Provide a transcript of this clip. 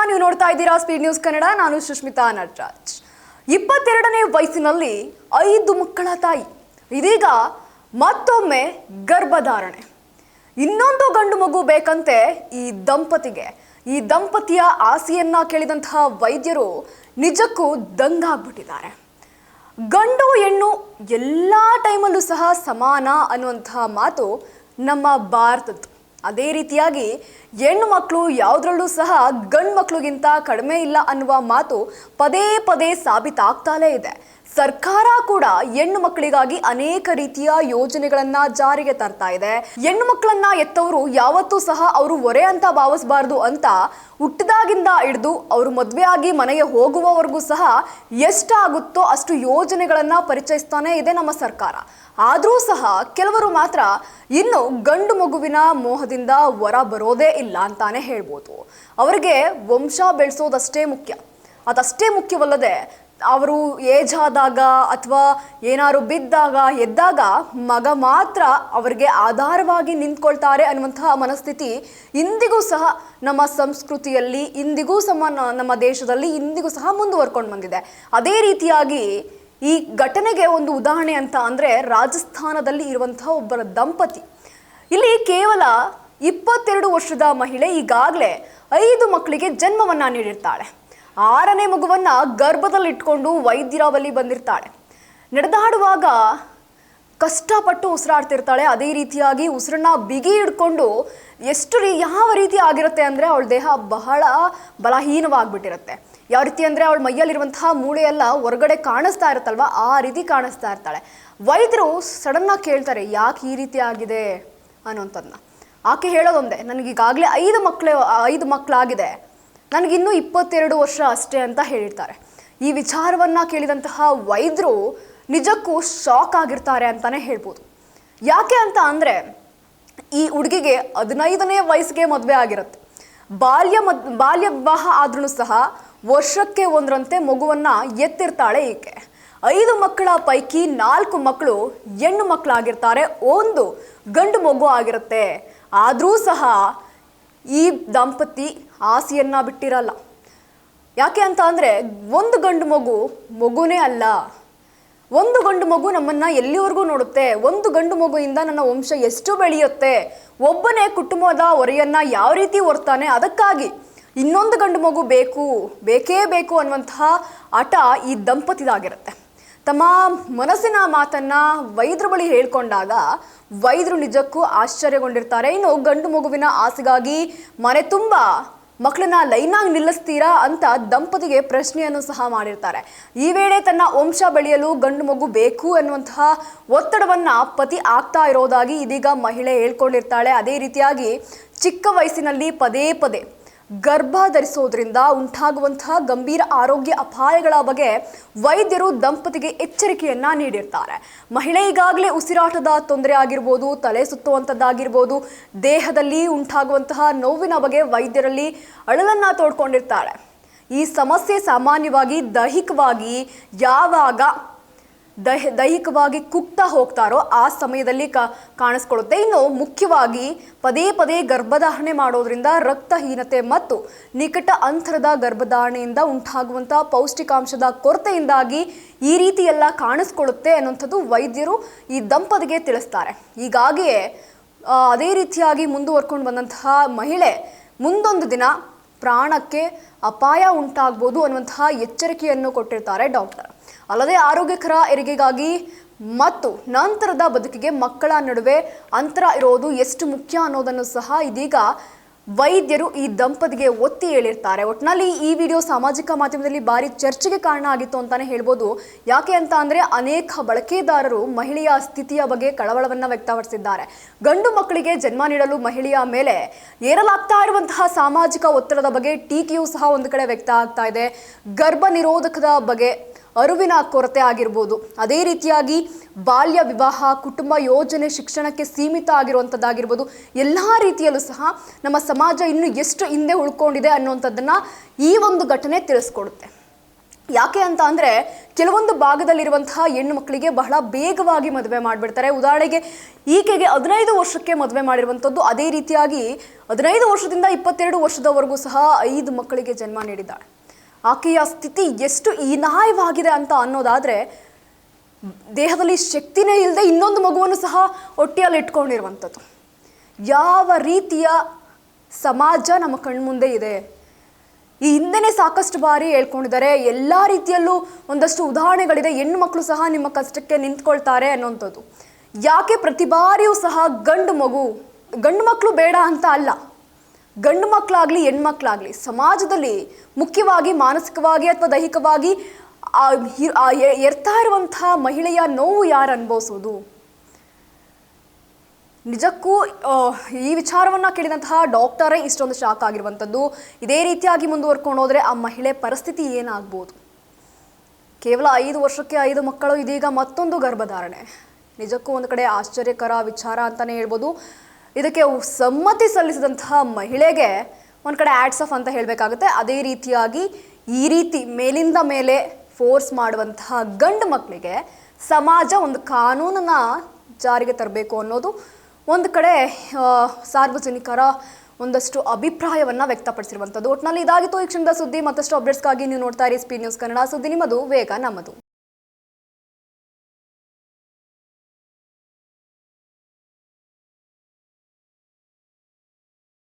ನೀವು ನೋಡ್ತಾ ಇದ್ದೀರಾ ಸ್ಪೀಡ್ ನ್ಯೂಸ್ ಕನ್ನಡ. ನಾನು ಸುಷ್ಮಿತಾ ನಟರಾಜ್. 22ನೇ ವಯಸ್ಸಿನಲ್ಲಿ 5 ಮಕ್ಕಳ ತಾಯಿ. ಇದೀಗ ಮತ್ತೊಮ್ಮೆ ಗರ್ಭಧಾರಣೆ. ಇನ್ನೊಂದು ಗಂಡು ಮಗು ಬೇಕಂತೆ ಈ ದಂಪತಿಗೆ. ಈ ದಂಪತಿಯ ಆಸೆಯನ್ನ ಕೇಳಿದಂತಹ ವೈದ್ಯರು ನಿಜಕ್ಕೂ ದಂಗಾಗ್ಬಿಟ್ಟಿದ್ದಾರೆ. ಗಂಡು ಹೆಣ್ಣು ಎಲ್ಲ ಟೈಮಲ್ಲೂ ಸಹ ಸಮಾನ ಅನ್ನುವಂತಹ ಮಾತು ನಮ್ಮ ಭಾರತದ್ದು. ಅದೇ ರೀತಿಯಾಗಿ ಹೆಣ್ಣು ಮಕ್ಕಳು ಯಾವುದರಲ್ಲೂ ಸಹ ಗಂಡು ಮಕ್ಕಳಿಗಿಂತ ಕಡಿಮೆ ಇಲ್ಲ ಅನ್ನುವ ಮಾತು ಪದೇ ಪದೇ ಸಾಬೀತಾಗ್ತಾಲೇ ಇದೆ. ಸರ್ಕಾರ ಕೂಡ ಹೆಣ್ಣು ಮಕ್ಕಳಿಗಾಗಿ ಅನೇಕ ರೀತಿಯ ಯೋಜನೆಗಳನ್ನ ಜಾರಿಗೆ ತರ್ತಾ ಇದೆ. ಹೆಣ್ಣು ಮಕ್ಕಳನ್ನ ಎತ್ತವರು ಯಾವತ್ತೂ ಸಹ ಅವರು ಹೊರೆ ಅಂತ ಭಾವಿಸಬಾರ್ದು ಅಂತ ಹುಟ್ಟಿದಾಗಿಂದ ಹಿಡಿದು ಅವರು ಮದುವೆ ಆಗಿ ಮನೆಗೆ ಹೋಗುವವರೆಗೂ ಸಹ ಎಷ್ಟಾಗುತ್ತೋ ಅಷ್ಟು ಯೋಜನೆಗಳನ್ನ ಪರಿಚಯಿಸ್ತಾನೆ ಇದೆ ನಮ್ಮ ಸರ್ಕಾರ. ಆದರೂ ಸಹ ಕೆಲವರು ಮಾತ್ರ ಇನ್ನು ಗಂಡು ಮಗುವಿನ ಮೋಹದಿಂದ ಹೊರ ಬರೋದೇ ಇಲ್ಲ ಅಂತಾನೆ ಹೇಳ್ಬೋದು. ಅವರಿಗೆ ವಂಶ ಬೆಳೆಸೋದಷ್ಟೇ ಮುಖ್ಯ. ಅದಷ್ಟೇ ಮುಖ್ಯವಲ್ಲದೆ ಅವರು ಏಜ್ ಆದಾಗ ಅಥವಾ ಏನಾದ್ರು ಬಿದ್ದಾಗ ಎದ್ದಾಗ ಮಗ ಮಾತ್ರ ಅವರಿಗೆ ಆಧಾರವಾಗಿ ನಿಂತ್ಕೊಳ್ತಾರೆ ಅನ್ನುವಂತಹ ಮನಸ್ಥಿತಿ ಇಂದಿಗೂ ಸಹ ನಮ್ಮ ಸಂಸ್ಕೃತಿಯಲ್ಲಿ, ಇಂದಿಗೂ ಸಹ ನಮ್ಮ ದೇಶದಲ್ಲಿ ಇಂದಿಗೂ ಸಹ ಮುಂದುವರ್ಕೊಂಡು ಬಂದಿದೆ. ಅದೇ ರೀತಿಯಾಗಿ ಈ ಘಟನೆಗೆ ಒಂದು ಉದಾಹರಣೆ ಅಂತ ಅಂದರೆ ರಾಜಸ್ಥಾನದಲ್ಲಿ ಇರುವಂತಹ ಒಬ್ಬರ ದಂಪತಿ. ಇಲ್ಲಿ ಕೇವಲ 22 ವರ್ಷದ ಮಹಿಳೆ ಈಗಾಗಲೇ 5 ಮಕ್ಕಳಿಗೆ ಜನ್ಮವನ್ನು ನೀಡಿರ್ತಾಳೆ. 6ನೇ ಮಗುವನ್ನ ಗರ್ಭದಲ್ಲಿ ಇಟ್ಕೊಂಡು ವೈದ್ಯರ ಬಳಿ ಬಂದಿರ್ತಾಳೆ. ನಡೆದಾಡುವಾಗ ಕಷ್ಟಪಟ್ಟು ಉಸಿರಾಡ್ತಿರ್ತಾಳೆ. ಅದೇ ರೀತಿಯಾಗಿ ಉಸಿರನ್ನ ಬಿಗಿ ಹಿಡ್ಕೊಂಡು ಯಾವ ರೀತಿ ಆಗಿರುತ್ತೆ ಅಂದರೆ ಅವಳ ದೇಹ ಬಹಳ ಬಲಹೀನವಾಗಿಬಿಟ್ಟಿರುತ್ತೆ. ಯಾವ ರೀತಿ ಅಂದರೆ ಅವಳ ಮೈಯಲ್ಲಿರುವಂತಹ ಮೂಳೆಯೆಲ್ಲ ಹೊರಗಡೆ ಕಾಣಿಸ್ತಾ ಇರುತ್ತಲ್ವ, ಆ ರೀತಿ ಕಾಣಿಸ್ತಾ ಇರ್ತಾಳೆ. ವೈದ್ಯರು ಸಡನ್ನಾಗಿ ಕೇಳ್ತಾರೆ ಯಾಕೆ ಈ ರೀತಿ ಆಗಿದೆ ಅನ್ನೋಂಥದ್ದನ್ನ. ಆಕೆ ಹೇಳೋದೊಂದೇ, ನನಗೀಗಾಗಲೇ 5 ಮಕ್ಕಳಾಗಿದೆ, ನನಗಿನ್ನೂ 22 ವರ್ಷ ಅಷ್ಟೇ ಅಂತ ಹೇಳಿರ್ತಾರೆ. ಈ ವಿಚಾರವನ್ನು ಕೇಳಿದಂತಹ ವೈದ್ಯರು ನಿಜಕ್ಕೂ ಶಾಕ್ ಆಗಿರ್ತಾರೆ ಅಂತಲೇ ಹೇಳ್ಬೋದು. ಯಾಕೆ ಅಂತ ಅಂದರೆ ಈ ಹುಡುಗಿಗೆ 15ನೇ ವಯಸ್ಸಿಗೆ ಮದುವೆ ಆಗಿರುತ್ತೆ. ಬಾಲ್ಯ ವಿವಾಹ ಆದ್ರೂ ಸಹ ವರ್ಷಕ್ಕೆ ಒಂದರಂತೆ ಮಗುವನ್ನು ಎತ್ತಿರ್ತಾಳೆ ಈಕೆ. 5 ಮಕ್ಕಳ ಪೈಕಿ 4 ಮಕ್ಕಳು ಹೆಣ್ಣು ಮಕ್ಕಳಾಗಿರ್ತಾರೆ, 1 ಗಂಡು ಮಗು ಆಗಿರುತ್ತೆ. ಆದರೂ ಸಹ ಈ ದಂಪತಿ ಆಸೆಯನ್ನ ಬಿಟ್ಟಿರಲ್ಲ. ಯಾಕೆ ಅಂತ ಅಂದರೆ ಒಂದು ಗಂಡು ಮಗುನೇ ಅಲ್ಲ. ಒಂದು ಗಂಡು ಮಗು ನಮ್ಮನ್ನು ಎಲ್ಲಿವರೆಗೂ ನೋಡುತ್ತೆ, ಒಂದು ಗಂಡು ಮಗುವಿಂದ ನನ್ನ ವಂಶ ಎಷ್ಟು ಬೆಳೆಯುತ್ತೆ, ಒಬ್ಬನೇ ಕುಟುಂಬದ ಹೊರೆಯನ್ನು ಯಾವ ರೀತಿ ಹೊರ್ತಾನೆ, ಅದಕ್ಕಾಗಿ ಇನ್ನೊಂದು ಗಂಡು ಮಗು ಬೇಕೇ ಬೇಕು ಅನ್ನುವಂತಹ ಹಠ ಈ ದಂಪತಿದಾಗಿರುತ್ತೆ. ತಮ್ಮ ಮನಸ್ಸಿನ ಮಾತನ್ನು ವೈದ್ಯರ ಬಳಿ ಹೇಳ್ಕೊಂಡಾಗ ವೈದ್ಯರು ನಿಜಕ್ಕೂ ಆಶ್ಚರ್ಯಗೊಂಡಿರ್ತಾರೆ. ಇನ್ನು ಗಂಡು ಮಗುವಿನ ಆಸೆಗಾಗಿ ಮನೆ ತುಂಬ ಮಕ್ಕಳನ್ನ ಲೈನಾಗಿ ನಿಲ್ಲಿಸ್ತೀರಾ ಅಂತ ದಂಪತಿಗೆ ಪ್ರಶ್ನೆಯನ್ನು ಸಹ ಮಾಡಿರ್ತಾರೆ. ಈ ವೇಳೆ ತನ್ನ ವಂಶ ಬೆಳೆಯಲು ಗಂಡು ಮಗು ಬೇಕು ಅನ್ನುವಂತಹ ಒತ್ತಡವನ್ನು ಪತಿ ಆಗ್ತಾ ಇರೋದಾಗಿ ಇದೀಗ ಮಹಿಳೆ ಹೇಳ್ಕೊಂಡಿರ್ತಾಳೆ. ಅದೇ ರೀತಿಯಾಗಿ ಚಿಕ್ಕ ವಯಸ್ಸಿನಲ್ಲಿ ಪದೇ ಪದೇ ಗರ್ಭ ಧರಿಸೋದ್ರಿಂದ ಉಂಟಾಗುವಂತಹ ಗಂಭೀರ ಆರೋಗ್ಯ ಅಪಾಯಗಳ ಬಗ್ಗೆ ವೈದ್ಯರು ದಂಪತಿಗೆ ಎಚ್ಚರಿಕೆಯನ್ನ ನೀಡಿರ್ತಾರೆ. ಮಹಿಳೆ ಈಗಾಗಲೇ ಉಸಿರಾಟದ ತೊಂದರೆ ಆಗಿರ್ಬೋದು, ತಲೆ ಸುತ್ತುವಂಥದ್ದಾಗಿರ್ಬೋದು, ದೇಹದಲ್ಲಿ ಉಂಟಾಗುವಂತಹ ನೋವಿನ ಬಗ್ಗೆ ವೈದ್ಯರಲ್ಲಿ ಅಳಲನ್ನ ತೋಡ್ಕೊಂಡಿರ್ತಾಳೆ. ಈ ಸಮಸ್ಯೆ ಸಾಮಾನ್ಯವಾಗಿ ದೈಹಿಕವಾಗಿ ಕುಗ್ತಾ ಹೋಗ್ತಾರೋ ಆ ಸಮಯದಲ್ಲಿ ಕಾಣಿಸ್ಕೊಳ್ಳುತ್ತೆ. ಇನ್ನು ಮುಖ್ಯವಾಗಿ ಪದೇ ಪದೇ ಗರ್ಭಧಾರಣೆ ಮಾಡೋದ್ರಿಂದ ರಕ್ತಹೀನತೆ ಮತ್ತು ನಿಕಟ ಅಂತರದ ಗರ್ಭಧಾರಣೆಯಿಂದ ಉಂಟಾಗುವಂತಹ ಪೌಷ್ಟಿಕಾಂಶದ ಕೊರತೆಯಿಂದಾಗಿ ಈ ರೀತಿ ಎಲ್ಲ ಕಾಣಿಸ್ಕೊಳ್ಳುತ್ತೆ ಅನ್ನುವಂಥದ್ದು ವೈದ್ಯರು ಈ ದಂಪತಿಗೆ ತಿಳಿಸ್ತಾರೆ. ಹೀಗಾಗಿಯೇ ಅದೇ ರೀತಿಯಾಗಿ ಮುಂದುವರ್ಕೊಂಡು ಬಂದಂತಹ ಮಹಿಳೆ ಮುಂದೊಂದು ದಿನ ಪ್ರಾಣಕ್ಕೆ ಅಪಾಯ ಉಂಟಾಗ್ಬೋದು ಅನ್ನುವಂತಹ ಎಚ್ಚರಿಕೆಯನ್ನು ಕೊಟ್ಟಿರ್ತಾರೆ ಡಾಕ್ಟರ್. ಅಲ್ಲದೆ ಆರೋಗ್ಯಕರ ಹೆರಿಗೆಗಾಗಿ ಮತ್ತು ನಂತರದ ಬದುಕಿಗೆ ಮಕ್ಕಳ ನಡುವೆ ಅಂತರ ಇರೋದು ಎಷ್ಟು ಮುಖ್ಯ ಅನ್ನೋದನ್ನು ಸಹ ಇದೀಗ ವೈದ್ಯರು ಈ ದಂಪತಿಗೆ ಒತ್ತಿ ಹೇಳಿರ್ತಾರೆ. ಒಟ್ಟಿನಲ್ಲಿ ಈ ವಿಡಿಯೋ ಸಾಮಾಜಿಕ ಮಾಧ್ಯಮದಲ್ಲಿ ಭಾರಿ ಚರ್ಚೆಗೆ ಕಾರಣ ಆಗಿತ್ತು ಅಂತಾನೆ ಹೇಳ್ಬೋದು. ಯಾಕೆ ಅಂತ ಅಂದರೆ ಅನೇಕ ಬಳಕೆದಾರರು ಮಹಿಳೆಯ ಸ್ಥಿತಿಯ ಬಗ್ಗೆ ಕಳವಳವನ್ನು ವ್ಯಕ್ತಪಡಿಸಿದ್ದಾರೆ. ಗಂಡು ಮಕ್ಕಳಿಗೆ ಜನ್ಮ ನೀಡಲು ಮಹಿಳೆಯ ಮೇಲೆ ಏರಲಾಗ್ತಾ ಇರುವಂತಹ ಸಾಮಾಜಿಕ ಒತ್ತಡದ ಬಗ್ಗೆ ಟೀಕೆಯೂ ಸಹ ಒಂದು ಕಡೆ ವ್ಯಕ್ತ ಆಗ್ತಾ ಇದೆ. ಗರ್ಭ ನಿರೋಧಕದ ಬಗ್ಗೆ ಅರಿವಿನ ಕೊರತೆ ಆಗಿರ್ಬೋದು, ಅದೇ ರೀತಿಯಾಗಿ ಬಾಲ್ಯ ವಿವಾಹ, ಕುಟುಂಬ ಯೋಜನೆ, ಶಿಕ್ಷಣಕ್ಕೆ ಸೀಮಿತ ಆಗಿರುವಂಥದ್ದಾಗಿರ್ಬೋದು, ಎಲ್ಲ ರೀತಿಯಲ್ಲೂ ಸಹ ನಮ್ಮ ಸಮಾಜ ಇನ್ನು ಎಷ್ಟು ಹಿಂದೆ ಉಳ್ಕೊಂಡಿದೆ ಅನ್ನುವಂಥದ್ದನ್ನು ಈ ಒಂದು ಘಟನೆ ತಿಳಿಸ್ಕೊಡುತ್ತೆ. ಯಾಕೆ ಅಂತ ಅಂದರೆ ಕೆಲವೊಂದು ಭಾಗದಲ್ಲಿರುವಂತಹ ಹೆಣ್ಣು ಮಕ್ಕಳಿಗೆ ಬಹಳ ಬೇಗವಾಗಿ ಮದುವೆ ಮಾಡಿಬಿಡ್ತಾರೆ. ಉದಾಹರಣೆಗೆ ಈಕೆಗೆ 15 ವರ್ಷಕ್ಕೆ ಮದುವೆ ಮಾಡಿರುವಂಥದ್ದು. ಅದೇ ರೀತಿಯಾಗಿ 15 ವರ್ಷದಿಂದ 22 ವರ್ಷದವರೆಗೂ ಸಹ 5 ಮಕ್ಕಳಿಗೆ ಜನ್ಮ ನೀಡಿದ್ದಾಳೆ. ಆಕೆಯ ಸ್ಥಿತಿ ಎಷ್ಟು ಹೀನಾಯವಾಗಿದೆ ಅಂತ ಅನ್ನೋದಾದರೆ, ದೇಹದಲ್ಲಿ ಶಕ್ತಿನೇ ಇಲ್ಲದೆ ಇನ್ನೊಂದು ಮಗುವನ್ನು ಸಹ ಹೊಟ್ಟೆಯಲ್ಲಿ ಇಟ್ಕೊಂಡಿರುವಂಥದ್ದು. ಯಾವ ರೀತಿಯ ಸಮಾಜ ನಮ್ಮ ಕಣ್ಮುಂದೆ ಇದೆ. ಈ ಹಿಂದೆನೇ ಸಾಕಷ್ಟು ಬಾರಿ ಹೇಳ್ಕೊಂಡಿದ್ದಾರೆ. ಎಲ್ಲ ರೀತಿಯಲ್ಲೂ ಒಂದಷ್ಟು ಉದಾಹರಣೆಗಳಿದೆ. ಹೆಣ್ಣು ಮಕ್ಕಳು ಸಹ ನಿಮ್ಮ ಕಷ್ಟಕ್ಕೆ ನಿಂತ್ಕೊಳ್ತಾರೆ ಅನ್ನೋಂಥದ್ದು. ಯಾಕೆ ಪ್ರತಿ ಬಾರಿಯೂ ಸಹ ಗಂಡು ಮಕ್ಕಳು ಬೇಡ ಅಂತ ಅಲ್ಲ, ಗಂಡು ಮಕ್ಕಳಾಗಲಿ ಹೆಣ್ಮಕ್ಳಾಗಲಿ ಸಮಾಜದಲ್ಲಿ ಮುಖ್ಯವಾಗಿ ಮಾನಸಿಕವಾಗಿ ಅಥವಾ ದೈಹಿಕವಾಗಿ ಎರ್ತಾ ಇರುವಂತಹ ಮಹಿಳೆಯ ನೋವು ಯಾರು ಅನುಭವಿಸೋದು? ನಿಜಕ್ಕೂ ಈ ವಿಚಾರವನ್ನು ಕೇಳಿದಂತಹ ಡಾಕ್ಟರೇ ಇಷ್ಟೊಂದು ಶಾಕ್ ಆಗಿರುವಂಥದ್ದು. ಇದೇ ರೀತಿಯಾಗಿ ಮುಂದುವರ್ಕೊಂಡು ಹೋದರೆ ಆ ಮಹಿಳೆ ಪರಿಸ್ಥಿತಿ ಏನಾಗ್ಬೋದು? ಕೇವಲ 5 ವರ್ಷಕ್ಕೆ 5 ಮಕ್ಕಳು, ಇದೀಗ ಮತ್ತೊಂದು ಗರ್ಭಧಾರಣೆ. ನಿಜಕ್ಕೂ ಒಂದು ಕಡೆ ಆಶ್ಚರ್ಯಕರ ವಿಚಾರ ಅಂತಲೇ ಹೇಳ್ಬೋದು. ಇದಕ್ಕೆ ಸಮ್ಮತಿ ಸಲ್ಲಿಸಿದಂತಹ ಮಹಿಳೆಗೆ ಒಂದು ಕಡೆ ಹ್ಯಾಟ್ಸ್ ಆಫ್ ಅಂತ ಹೇಳಬೇಕಾಗುತ್ತೆ. ಅದೇ ರೀತಿಯಾಗಿ ಈ ರೀತಿ ಮೇಲಿಂದ ಮೇಲೆ ಫೋರ್ಸ್ ಮಾಡುವಂತಹ ಗಂಡು ಮಕ್ಕಳಿಗೆ ಸಮಾಜ ಒಂದು ಕಾನೂನನ್ನು ಜಾರಿಗೆ ತರಬೇಕು ಅನ್ನೋದು ಒಂದು ಕಡೆ ಸಾರ್ವಜನಿಕರ ಒಂದಷ್ಟು ಅಭಿಪ್ರಾಯವನ್ನು ವ್ಯಕ್ತಪಡಿಸಿರುವಂಥದ್ದು. ಒಟ್ಟಿನಲ್ಲಿ ಇದಾಗಿತ್ತು ಈ ಕ್ಷಣದ ಸುದ್ದಿ. ಮತ್ತಷ್ಟು ಅಪ್ಡೇಟ್ಸ್ಗಾಗಿ ನೀವು ನೋಡ್ತಾ ಇರಿ ಸ್ಪೀಡ್ ನ್ಯೂಸ್ ಕನ್ನಡ. ಸುದ್ದಿ ನಿಮ್ಮದು, ವೇಗ ನಮ್ಮದು.